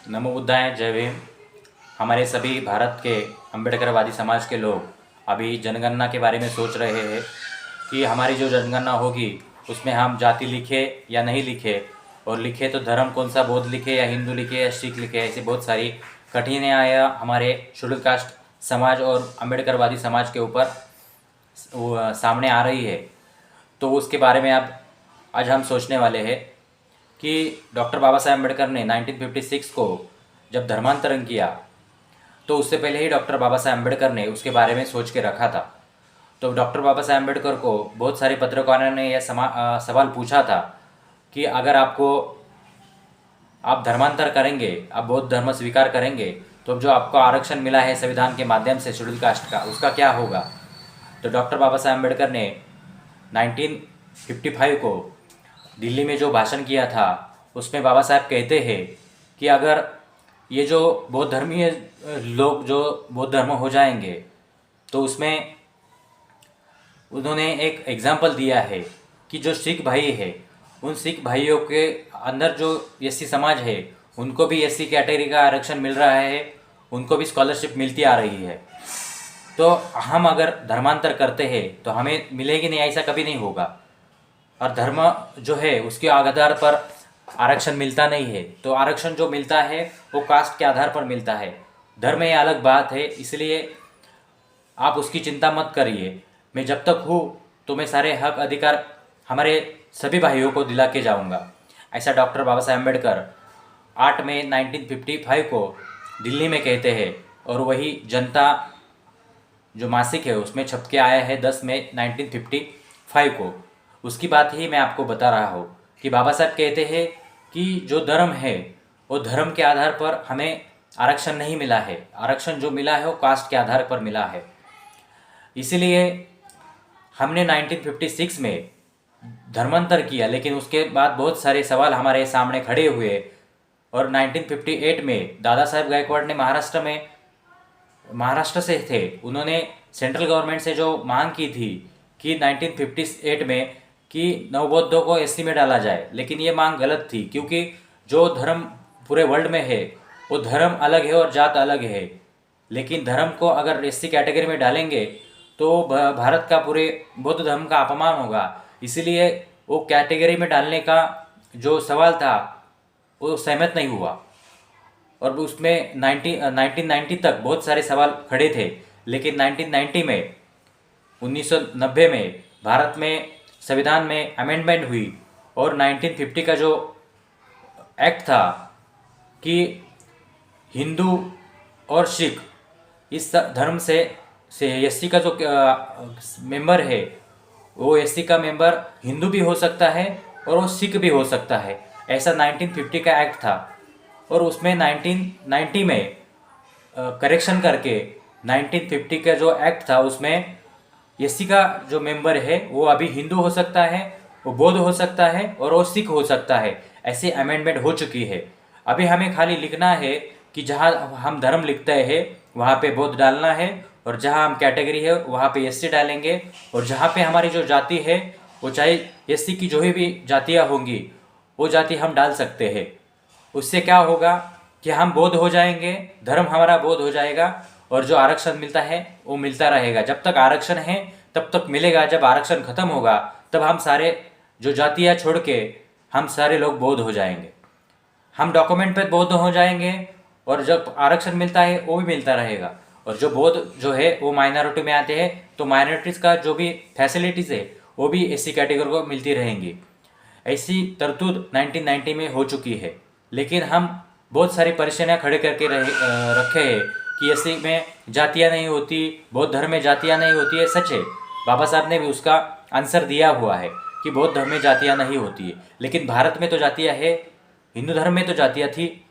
नमो बुद्धाय, जय भीम। हमारे सभी भारत के अम्बेडकरवादी समाज के लोग अभी जनगणना के बारे में सोच रहे हैं कि हमारी जो जनगणना होगी उसमें हम जाति लिखे या नहीं लिखे, और लिखे तो धर्म कौन सा, बौद्ध लिखे या हिंदू लिखे या सिख लिखे। ऐसी बहुत सारी कठिनाइयाँ हमारे शेड्यूल कास्ट समाज और अम्बेडकरवादी समाज के ऊपर सामने आ रही है। तो उसके बारे में अब आज हम सोचने वाले हैं कि डॉक्टर बाबा साहेब अम्बेडकर ने 1956 को जब धर्मांतरण किया तो उससे पहले ही डॉक्टर बाबा साहेब अम्बेडकर ने उसके बारे में सोच के रखा था। तो डॉक्टर बाबा साहेब अम्बेडकर को बहुत सारे पत्रकारों ने यह सवाल पूछा था कि अगर आप धर्मांतर करेंगे, आप बौद्ध धर्म स्वीकार करेंगे, तो जो आपको आरक्षण मिला है संविधान के माध्यम से शेड्यूल कास्ट का, उसका क्या होगा। तो डॉक्टर बाबा साहेब अम्बेडकर ने 1955 को दिल्ली में जो भाषण किया था उसमें बाबा साहब कहते हैं कि अगर ये जो बौद्ध धर्मीय लोग जो बौद्ध धर्म हो जाएंगे, तो उसमें उन्होंने एक एग्जाम्पल दिया है कि जो सिख भाई है, उन सिख भाइयों के अंदर जो एससी समाज है उनको भी एससी कैटेगरी का आरक्षण मिल रहा है, उनको भी स्कॉलरशिप मिलती आ रही है। तो हम अगर धर्मांतर करते हैं तो हमें मिलेगी नहीं, ऐसा कभी नहीं होगा। और धर्म जो है उसके आधार पर आरक्षण मिलता नहीं है। तो आरक्षण जो मिलता है वो कास्ट के आधार पर मिलता है। धर्म ये अलग बात है, इसलिए आप उसकी चिंता मत करिए। मैं जब तक हूँ तो मैं सारे हक अधिकार हमारे सभी भाइयों को दिला के जाऊँगा, ऐसा डॉक्टर बाबा साहेब अम्बेडकर 8 मई 1955 को दिल्ली में कहते हैं। और वही जनता जो मासिक है उसमें छप के आया है 10 मई 1955 को। उसकी बात ही मैं आपको बता रहा हूँ कि बाबा साहब कहते हैं कि जो धर्म है वो धर्म के आधार पर हमें आरक्षण नहीं मिला है, आरक्षण जो मिला है वो कास्ट के आधार पर मिला है। इसीलिए हमने 1956 में धर्मांतर किया, लेकिन उसके बाद बहुत सारे सवाल हमारे सामने खड़े हुए। और 1958 में दादा साहेब गायकवाड़ ने महाराष्ट्र से थे, उन्होंने सेंट्रल गवर्नमेंट से जो मांग की थी कि 1958 में कि नवबौद्धों को एससी में डाला जाए, लेकिन ये मांग गलत थी, क्योंकि जो धर्म पूरे वर्ल्ड में है वो धर्म अलग है और जात अलग है। लेकिन धर्म को अगर एससी कैटेगरी में डालेंगे तो भारत का पूरे बौद्ध धर्म का अपमान होगा। इसीलिए वो कैटेगरी में डालने का जो सवाल था वो सहमत नहीं हुआ। और उसमें 1990 तक बहुत सारे सवाल खड़े थे, लेकिन 1990 में 1990 में भारत में संविधान में अमेंडमेंट हुई और 1950 का जो एक्ट था कि हिंदू और सिख इस धर्म से एससी का जो मेंबर है वो एससी का मेंबर हिंदू भी हो सकता है और वो सिख भी हो सकता है, ऐसा 1950 का एक्ट था। और उसमें 1990 में करेक्शन करके 1950 का जो एक्ट था उसमें एससी का जो मेंबर है वो अभी हिंदू हो सकता है, वो बौद्ध हो सकता है और वो सिख हो सकता है। ऐसी अमेंडमेंट हो चुकी है। अभी हमें खाली लिखना है कि जहाँ हम धर्म लिखते हैं वहाँ पे बौद्ध डालना है, और जहाँ हम कैटेगरी है वहाँ पे एससी डालेंगे। और जहाँ पे हमारी जो जाति है वो चाहे एससी की जो भी जातियाँ होंगी वो जाति हम डाल सकते हैं। उससे क्या होगा कि हम बौद्ध हो जाएंगे, धर्म हमारा बौद्ध हो जाएगा, और जो आरक्षण मिलता है वो मिलता रहेगा। जब तक आरक्षण है तब तक मिलेगा, जब आरक्षण खत्म होगा तब हम सारे जो जातियाँ छोड़ के हम सारे लोग बौद्ध हो जाएंगे। हम डॉक्यूमेंट पे बौद्ध हो जाएंगे और जब आरक्षण मिलता है वो भी मिलता रहेगा। और जो बौद्ध जो है वो माइनॉरिटी में आते हैं तो माइनॉरिटीज़ का जो भी फैसिलिटीज़ है वो भी एससी कैटेगरी को मिलती रहेंगी। ऐसी तरतूद 1990 में हो चुकी है, लेकिन हम बहुत सारी परेशानियाँ खड़े करके रखे हैं कि एससी में जातियाँ नहीं होती, बौद्ध धर्म में जातियाँ नहीं होती है। सच है, बाबा साहब ने भी उसका आंसर दिया हुआ है कि बौद्ध धर्म में जातियाँ नहीं होती है, लेकिन भारत में तो जातियाँ है, हिंदू धर्म में तो जातियाँ थी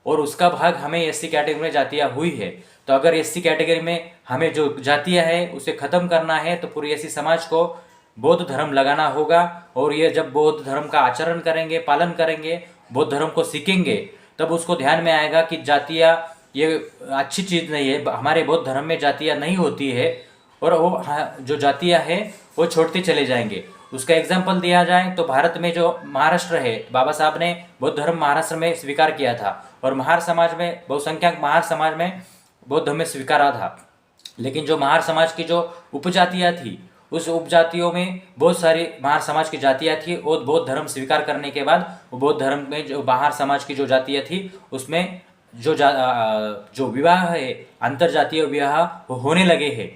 और उसका भाग हमें एससी कैटेगरी में जातियाँ हुई है। तो अगर एससी कैटेगरी में हमें जो जातियाँ है उसे ख़त्म करना है तो पूरी एससी समाज को बौद्ध धर्म लगाना होगा। और ये जब बौद्ध धर्म का आचरण करेंगे, पालन करेंगे, बौद्ध धर्म को सीखेंगे, तब उसको ध्यान में आएगा कि जातियाँ ये अच्छी चीज़ नहीं है, हमारे बौद्ध धर्म में जातियाँ नहीं होती है। और वो जो जातियाँ है वो छोड़ते चले जाएंगे। उसका एग्जाम्पल दिया जाए तो भारत में जो महाराष्ट्र है, बाबा साहब ने बौद्ध धर्म महाराष्ट्र में स्वीकार किया था और महार समाज में, बहुसंख्यक महार समाज में बौद्ध धर्म में स्वीकारा था। लेकिन जो महार समाज की जो उपजातियाँ थी, उस उपजातियों में बहुत सारी महार समाज की जातियाँ थी और बौद्ध धर्म स्वीकार करने के बाद वो बौद्ध धर्म में जो महार समाज की जो जातियाँ थी उसमें जो विवाह है, अंतर जातीय विवाह वो होने लगे हैं।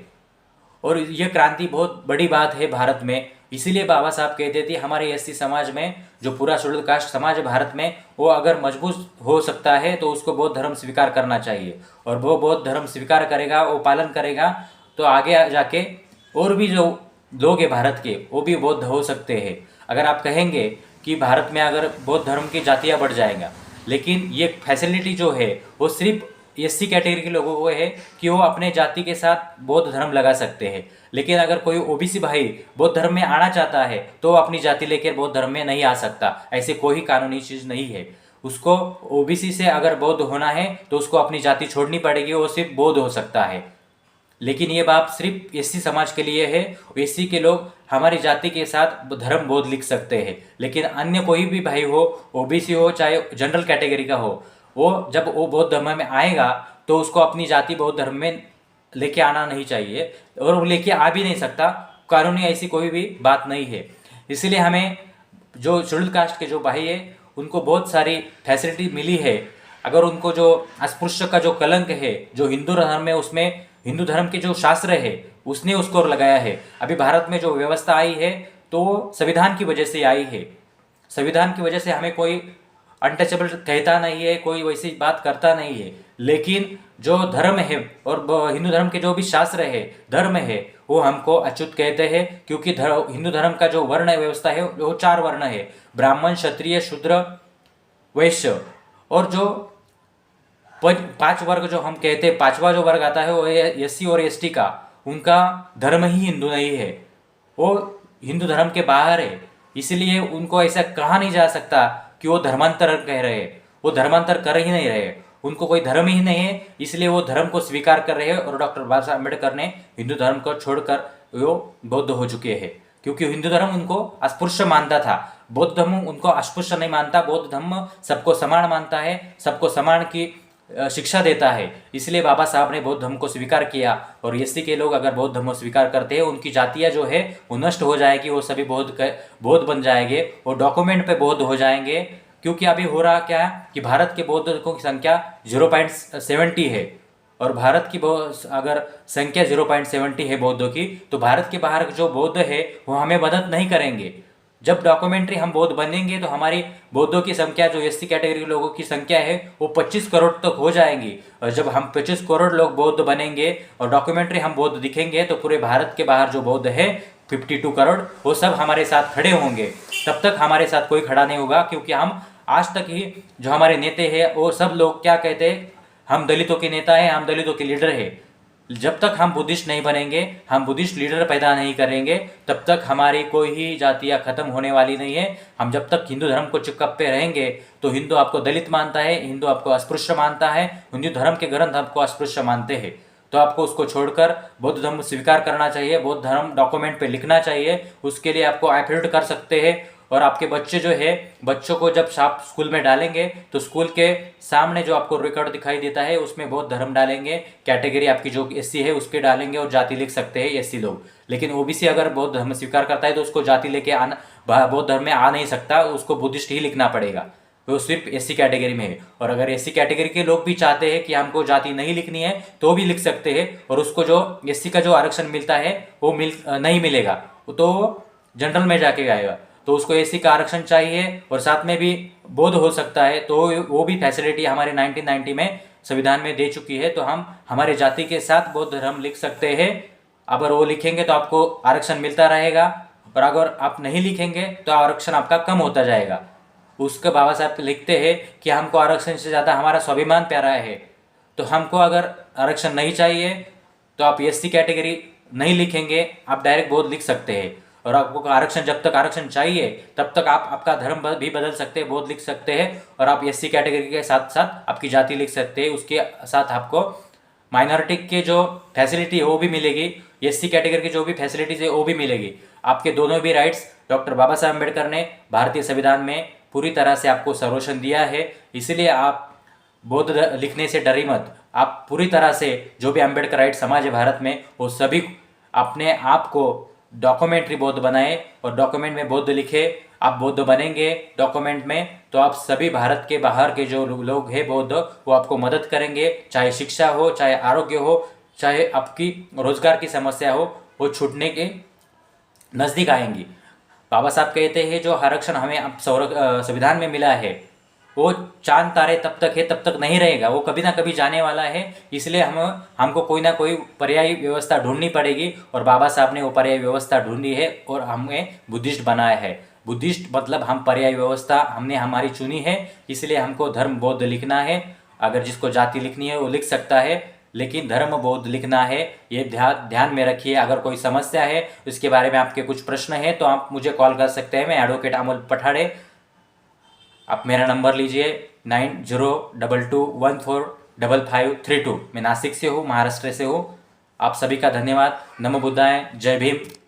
और ये क्रांति बहुत बड़ी बात है भारत में। इसीलिए बाबा साहब कहते थे हमारे एससी समाज में, जो पूरा शेड्यूल कास्ट समाज है भारत में, वो अगर मजबूत हो सकता है तो उसको बौद्ध धर्म स्वीकार करना चाहिए। और वो बौद्ध धर्म स्वीकार करेगा, वो पालन करेगा, तो आगे जाके और भी जो लोग हैं भारत के वो भी बौद्ध हो सकते हैं। अगर आप कहेंगे कि भारत में अगर बौद्ध धर्म की जातियाँ बढ़ जाएगा, लेकिन ये फैसिलिटी जो है वो सिर्फ एससी कैटेगरी के लोगों को है कि वो अपने जाति के साथ बौद्ध धर्म लगा सकते हैं। लेकिन अगर कोई ओबीसी भाई बौद्ध धर्म में आना चाहता है तो वो अपनी जाति लेकर बौद्ध धर्म में नहीं आ सकता। ऐसे कोई कानूनी चीज़ नहीं है। उसको ओबीसी से अगर बौद्ध होना है तो उसको अपनी जाति छोड़नी पड़ेगी, वो सिर्फ बौद्ध हो सकता है। लेकिन ये बात सिर्फ एससी समाज के लिए है। एससी के लोग हमारी जाति के साथ धर्म बौद्ध लिख सकते हैं, लेकिन अन्य कोई भी भाई हो, ओबीसी हो चाहे जनरल कैटेगरी का हो, वो जब वो बौद्ध धर्म में आएगा तो उसको अपनी जाति बौद्ध धर्म में लेके आना नहीं चाहिए और वो लेके आ भी नहीं सकता। कानूनी ऐसी कोई भी बात नहीं है। इसलिए हमें जो शेड्यूल कास्ट के जो भाई है उनको बहुत सारी फैसिलिटी मिली है। अगर उनको जो अस्पृश्य का जो कलंक है जो हिंदू धर्म में, उसमें हिंदू धर्म के जो शास्त्र है उसने उसको लगाया है। अभी भारत में जो व्यवस्था आई है तो संविधान की वजह से आई है। संविधान की वजह से हमें कोई अनटचेबल कहता नहीं है, कोई वैसी बात करता नहीं है। लेकिन जो धर्म है और हिंदू धर्म के जो भी शास्त्र है, धर्म है, वो हमको अच्युत कहते हैं। क्योंकि हिंदू धर्म का जो वर्ण व्यवस्था है वो 4 वर्ण है, ब्राह्मण, क्षत्रिय, शूद्र, वैश्य। और जो 5 वर्ग जो हम कहते हैं, 5वां जो वर्ग आता है वो एससी और एसटी का, उनका धर्म ही हिंदू नहीं है, वो हिंदू धर्म के बाहर है। इसलिए उनको ऐसा कहा नहीं जा सकता कि वो धर्मांतर कह रहे हैं। वो धर्मांतर कर ही नहीं रहे, उनको कोई धर्म ही नहीं है, इसलिए वो धर्म को स्वीकार कर रहे हैं। और डॉक्टर बाबा साहब अम्बेडकर ने हिंदू धर्म को छोड़कर वो बौद्ध हो चुके हैं, क्योंकि हिंदू धर्म उनको अस्पृश्य मानता था, बौद्ध धर्म उनको अस्पृश्य नहीं मानता। बौद्ध धर्म सबको समान मानता है, सबको समान की शिक्षा देता है। इसलिए बाबा साहब ने बौद्ध धर्म को स्वीकार किया। और एससी के लोग अगर बौद्ध धर्म को स्वीकार करते हैं, उनकी जातियाँ जो है वो नष्ट हो जाएगी, वो सभी बौद्ध बन जाएंगे, वो डॉक्यूमेंट पे बौद्ध हो जाएंगे। क्योंकि अभी हो रहा क्या है कि भारत के बौद्धों की संख्या 0.70 है, और भारत की अगर संख्या 0.70 है बौद्धों की, तो भारत के बाहर जो बौद्ध है वो हमें मदद नहीं करेंगे। जब डॉक्यूमेंट्री हम बौद्ध बनेंगे तो हमारी बौद्धों की संख्या, जो एससी कैटेगरी के लोगों की संख्या है, वो 25 करोड़ तक हो जाएंगी। और जब हम 25 करोड़ लोग बौद्ध बनेंगे और डॉक्यूमेंट्री हम बौद्ध दिखेंगे, तो पूरे भारत के बाहर जो बौद्ध है 52 करोड़, वो सब हमारे साथ खड़े होंगे। तब तक हमारे साथ कोई खड़ा नहीं होगा, क्योंकि हम आज तक ही जो हमारे नेता हैं वो सब लोग क्या कहते हैं, हम दलितों के नेता हैं, हम दलितों के लीडर हैं। जब तक हम बुद्धिस्ट नहीं बनेंगे, हम बुद्धिस्ट लीडर पैदा नहीं करेंगे, तब तक हमारी कोई ही जातियाँ खत्म होने वाली नहीं है। हम जब तक हिंदू धर्म को चिपकते रहेंगे तो हिंदू आपको दलित मानता है, हिंदू आपको अस्पृश्य मानता है, हिंदू धर्म के ग्रंथ आपको अस्पृश्य मानते हैं। तो आपको उसको छोड़कर बौद्ध धर्म स्वीकार करना चाहिए, बौद्ध धर्म डॉक्यूमेंट पे लिखना चाहिए। उसके लिए आपको एफिडेविट कर सकते हैं। और आपके बच्चे जो है, बच्चों को जब आप स्कूल में डालेंगे तो स्कूल के सामने जो आपको रिकॉर्ड दिखाई देता है उसमें बौद्ध धर्म डालेंगे, कैटेगरी आपकी जो एससी है उस पर डालेंगे और जाति लिख सकते हैं एससी लोग। लेकिन ओबीसी अगर बौद्ध धर्म स्वीकार करता है तो उसको जाति लेके आना, बौद्ध धर्म में आ नहीं सकता, उसको बुद्धिस्ट ही लिखना पड़ेगा। वो सिर्फ एससी कैटेगरी में है। और अगर एससी कैटेगरी के लोग भी चाहते हैं कि हमको जाति नहीं लिखनी है तो भी लिख सकते हैं, और उसको जो एससी का जो आरक्षण मिलता है वो नहीं मिलेगा, तो जनरल में जाके आएगा। तो उसको एससी का आरक्षण चाहिए और साथ में भी बौद्ध हो सकता है, तो वो भी फैसिलिटी हमारे 1990 में संविधान में दे चुकी है। तो हम हमारे जाति के साथ बौद्ध धर्म लिख सकते हैं। अगर वो लिखेंगे तो आपको आरक्षण मिलता रहेगा, और अगर आप नहीं लिखेंगे तो आरक्षण आपका कम होता जाएगा। उसके बाबा साहब लिखते हैं कि हमको आरक्षण से ज़्यादा हमारा स्वाभिमान प्यारा है। तो हमको अगर आरक्षण नहीं चाहिए तो आप एससी कैटेगरी नहीं लिखेंगे, आप डायरेक्ट बौद्ध लिख सकते हैं। और आपको आरक्षण, जब तक आरक्षण चाहिए तब तक आप आपका धर्म भी बदल सकते हैं, बौद्ध लिख सकते हैं। और आप एससी कैटेगरी के साथ साथ आपकी जाति लिख सकते हैं, उसके साथ आपको माइनॉरिटी के जो फैसिलिटी है वो भी मिलेगी। SC कैटेगरी की जो भी फैसिलिटीज़ है वो भी मिलेगी। आपके दोनों भी राइट्स डॉक्टर बाबा साहब अम्बेडकर ने भारतीय संविधान में पूरी तरह से आपको संरक्षण दिया है। इसलिए आप बौद्ध लिखने से डरी मत। आप पूरी तरह से जो भी अम्बेडकर राइट समाज है भारत में, वो सभी अपने आप को डॉक्यूमेंट्री बौद्ध बनाए और डॉक्यूमेंट में बौद्ध लिखे। आप बौद्ध बनेंगे डॉक्यूमेंट में तो आप सभी भारत के बाहर के जो लोग हैं बौद्ध, वो आपको मदद करेंगे। चाहे शिक्षा हो, चाहे आरोग्य हो, चाहे आपकी रोजगार की समस्या हो, वो छूटने के नज़दीक आएंगी। बाबा साहब कहते हैं जो आरक्षण हमें अब संविधान में मिला है वो चांद तारे तब तक है, तब तक नहीं रहेगा, वो कभी ना कभी जाने वाला है। इसलिए हमको कोई ना कोई पर्यायी व्यवस्था ढूंढनी पड़ेगी और बाबा साहब ने वो पर्यायी व्यवस्था ढूंढी है और हमें बुद्धिस्ट बनाया है। बुद्धिस्ट मतलब हम पर्यायी व्यवस्था हमने हमारी चुनी है, इसलिए हमको धर्म बौद्ध लिखना है। अगर जिसको जाति लिखनी है वो लिख सकता है, लेकिन धर्म बौद्ध लिखना है, ये ध्यान में रखिए। अगर कोई समस्या है, इसके बारे में आपके कुछ प्रश्न है तो आप मुझे कॉल कर सकते हैं। मैं एडवोकेट अमोल पठाड़े। आप मेरा नंबर लीजिए 9022145532। मैं नासिक से हूँ, महाराष्ट्र से हूँ। आप सभी का धन्यवाद। नमो बुद्धाय। जय भीम।